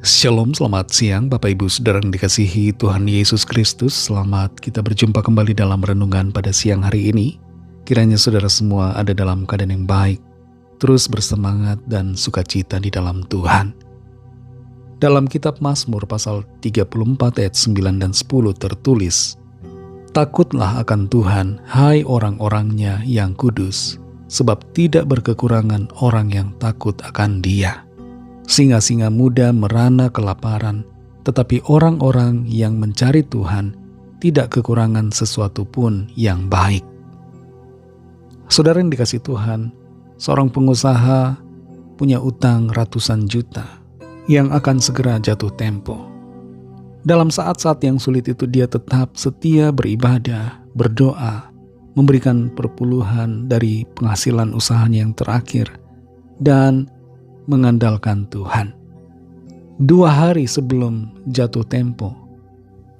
Shalom, selamat siang Bapak Ibu Saudara yang dikasihi Tuhan Yesus Kristus. Selamat kita berjumpa kembali dalam renungan pada siang hari ini. Kiranya saudara semua ada dalam keadaan yang baik, terus bersemangat dan sukacita di dalam Tuhan. Dalam kitab Mazmur pasal 34 ayat 9 dan 10 tertulis, "Takutlah akan Tuhan, hai orang-orangnya yang kudus, sebab tidak berkekurangan orang yang takut akan Dia. Singa-singa muda merana kelaparan, tetapi orang-orang yang mencari Tuhan tidak kekurangan sesuatu pun yang baik." Saudara yang dikasih Tuhan, seorang pengusaha punya utang ratusan juta yang akan segera jatuh tempo. Dalam saat-saat yang sulit itu dia tetap setia beribadah, berdoa, memberikan perpuluhan dari penghasilan usahanya yang terakhir, dan mengandalkan Tuhan. 2 hari sebelum jatuh tempo,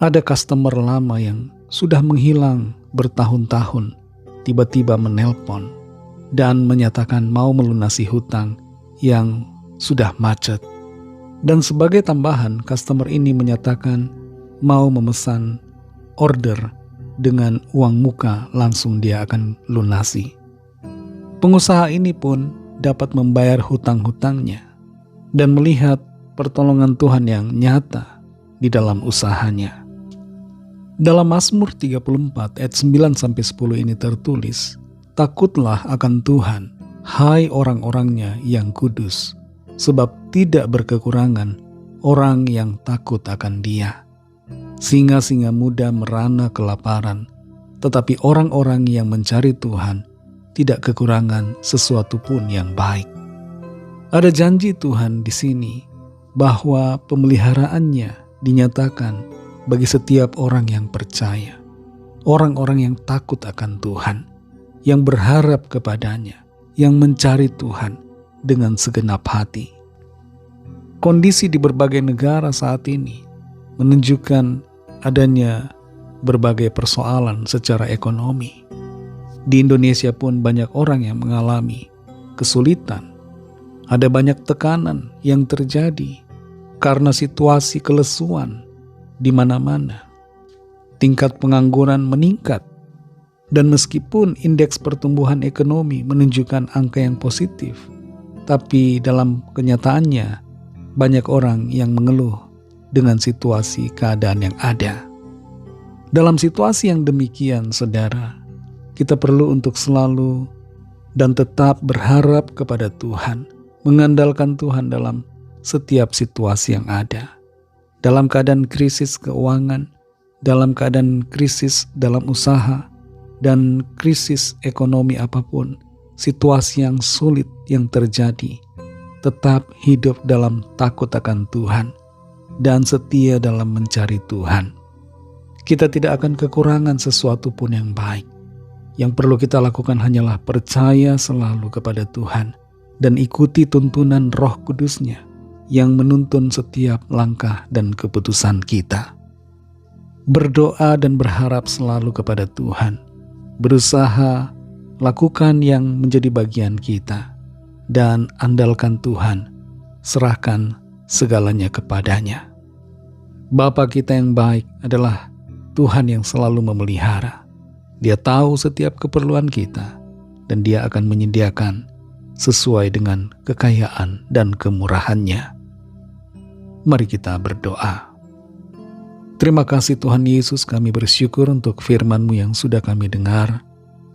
ada customer lama yang sudah menghilang bertahun-tahun tiba-tiba menelpon dan menyatakan mau melunasi hutang yang sudah macet. Dan sebagai tambahan, customer ini menyatakan mau memesan order dengan uang muka langsung dia akan lunasi. Pengusaha ini pun dapat membayar hutang-hutangnya dan melihat pertolongan Tuhan yang nyata di dalam usahanya. Dalam Mazmur 34 ayat 9-10 ini tertulis, "Takutlah akan Tuhan, hai orang-orangnya yang kudus, sebab tidak berkekurangan orang yang takut akan Dia. Singa-singa muda merana kelaparan, tetapi orang-orang yang mencari Tuhan tidak kekurangan sesuatu pun yang baik." Ada janji Tuhan di sini bahwa pemeliharaannya dinyatakan bagi setiap orang yang percaya, orang-orang yang takut akan Tuhan, yang berharap kepadanya, yang mencari Tuhan dengan segenap hati. Kondisi di berbagai negara saat ini menunjukkan adanya berbagai persoalan secara ekonomi. Di Indonesia pun banyak orang yang mengalami kesulitan. Ada banyak tekanan yang terjadi karena situasi kelesuan di mana-mana. Tingkat pengangguran meningkat, dan meskipun indeks pertumbuhan ekonomi menunjukkan angka yang positif, tapi dalam kenyataannya banyak orang yang mengeluh dengan situasi keadaan yang ada. Dalam situasi yang demikian, saudara, kita perlu untuk selalu dan tetap berharap kepada Tuhan, mengandalkan Tuhan dalam setiap situasi yang ada. Dalam keadaan krisis keuangan, dalam keadaan krisis dalam usaha, dan krisis ekonomi apapun, situasi yang sulit yang terjadi, tetap hidup dalam takut akan Tuhan dan setia dalam mencari Tuhan. Kita tidak akan kekurangan sesuatu pun yang baik. Yang perlu kita lakukan hanyalah percaya selalu kepada Tuhan dan ikuti tuntunan Roh Kudus-Nya yang menuntun setiap langkah dan keputusan kita. Berdoa dan berharap selalu kepada Tuhan. Berusaha lakukan yang menjadi bagian kita dan andalkan Tuhan, serahkan segalanya kepadanya. Bapa kita yang baik adalah Tuhan yang selalu memelihara. Dia tahu setiap keperluan kita, dan Dia akan menyediakan sesuai dengan kekayaan dan kemurahan-Nya. Mari kita berdoa. Terima kasih Tuhan Yesus, kami bersyukur untuk firman-Mu yang sudah kami dengar.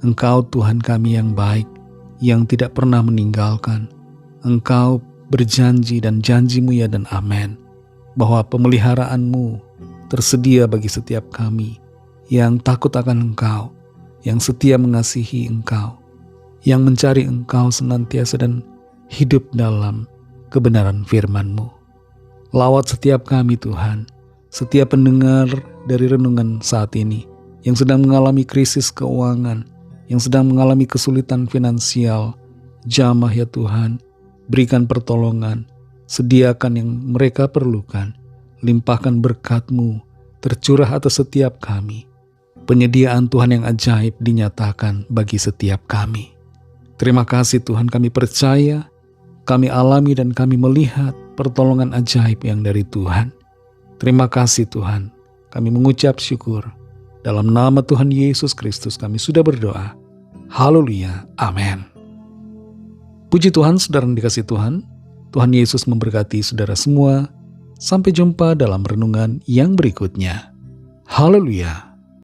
Engkau Tuhan kami yang baik, yang tidak pernah meninggalkan. Engkau berjanji dan janji-Mu ya dan amin, bahwa pemeliharaan-Mu tersedia bagi setiap kami yang takut akan Engkau, yang setia mengasihi Engkau, yang mencari Engkau senantiasa dan hidup dalam kebenaran firman-Mu. Lawat setiap kami Tuhan, setiap pendengar dari renungan saat ini yang sedang mengalami krisis keuangan, yang sedang mengalami kesulitan finansial. Jamah ya Tuhan, berikan pertolongan, sediakan yang mereka perlukan, limpahkan berkat-Mu tercurah atas setiap kami. Penyediaan Tuhan yang ajaib dinyatakan bagi setiap kami. Terima kasih Tuhan, kami percaya, kami alami dan kami melihat pertolongan ajaib yang dari Tuhan. Terima kasih Tuhan, kami mengucap syukur. Dalam nama Tuhan Yesus Kristus kami sudah berdoa. Haleluya, amin. Puji Tuhan, saudara yang dikasihi Tuhan. Tuhan Yesus memberkati saudara semua. Sampai jumpa dalam renungan yang berikutnya. Haleluya.